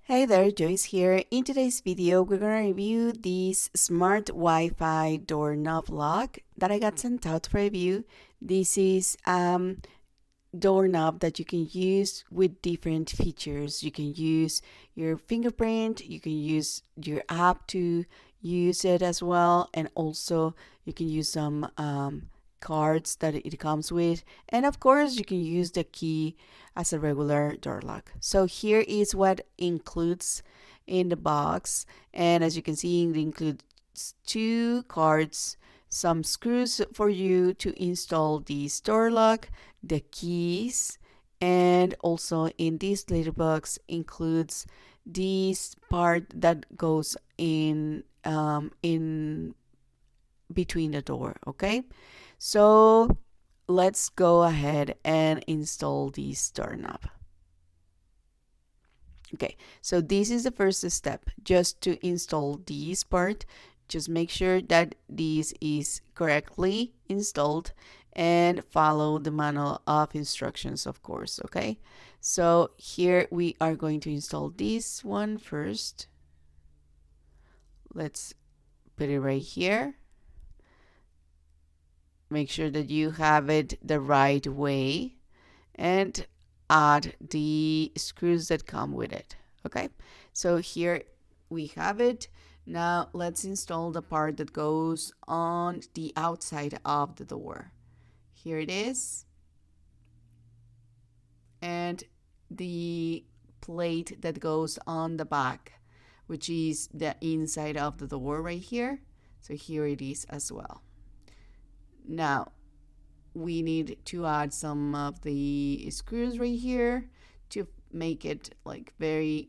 Hey there, Joyce here. In today's video, we're gonna review this smart Wi-Fi doorknob lock that I got sent out for review. This is doorknob that you can use with different features. You can use your fingerprint, you can use your app to use it as well, and also you can use some cards that it comes with, and of course you can use the key as a regular door lock. So here is what includes in the box, and as you can see, it includes two cards, some screws for you to install this door lock, the keys, and also in this little box includes this part that goes in between the door. Okay, so let's go ahead and install this doorknob. Okay, so this is the first step, just to install this part. Just make sure that this is correctly installed and follow the manual of instructions, of course. Okay, so here we are going to install this one first. Let's put it right here. Make sure that you have it the right way and add the screws that come with it. Okay, so here we have it. Now let's install the part that goes on the outside of the door. Here it is, and the plate that goes on the back, which is the inside of the door right here. So here it is as well. Now we need to add some of the screws right here to make it like very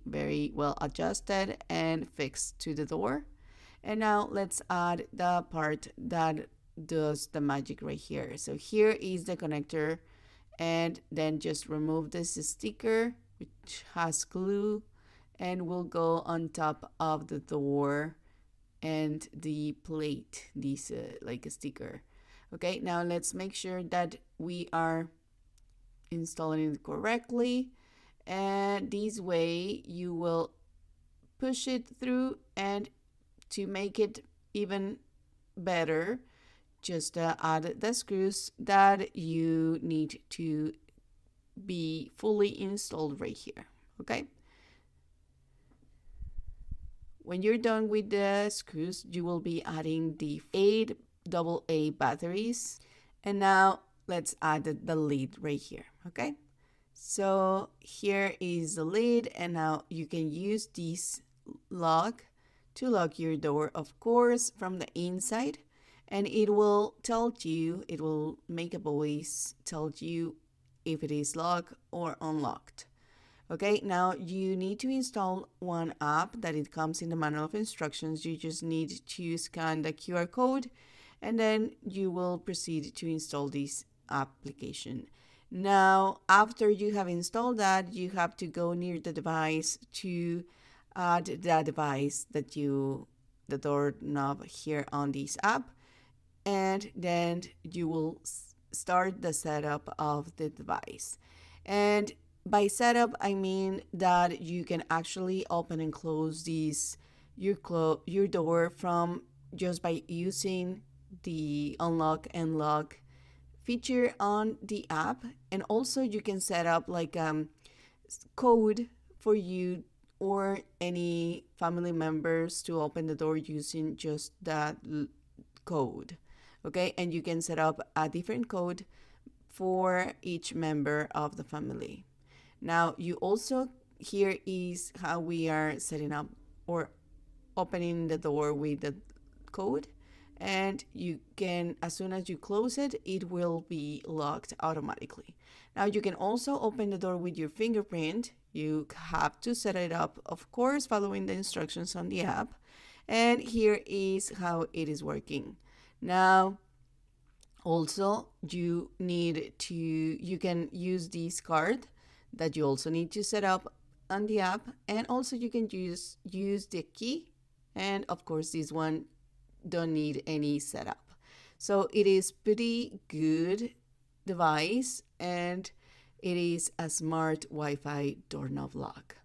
well adjusted and fixed to the door. And now let's add the part that does the magic right here. So here is the connector, and then just remove this sticker which has glue and will go on top of the door and the plate, this like a sticker. Okay, now let's make sure that we are installing it correctly, and this way you will push it through, and to make it even better, just add the screws that you need to be fully installed right here. Okay, when you're done with the screws, you will be adding the 8 AA batteries. And now let's add the lid right here. Okay, so here is the lid, and now you can use this lock to lock your door, of course, from the inside, and it will tell you, it will make a voice tell you if it is locked or unlocked. Okay, now you need to install one app that it comes in the manual of instructions. You just need to scan the QR code, and then you will proceed to install this application. Now, after you have installed that, you have to go near the device to add the device that the doorknob here on this app, and then you will start the setup of the device. And by setup, I mean that you can actually open and close your door from just by using the unlock and lock feature on the app. And also you can set up like code for you or any family members to open the door using just that code. Okay, and you can set up a different code for each member of the family. Now you also, here is how we are setting up or opening the door with the code, and you can, as soon as you close it, it will be locked automatically. Now you can also open the door with your fingerprint. You have to set it up, of course, following the instructions on the app, and here is how it is working. Now also you can use this card that you also need to set up on the app, and also you can use the key, and of course this one don't need any setup. So it is pretty good device, and it is a smart Wi-Fi doorknob lock.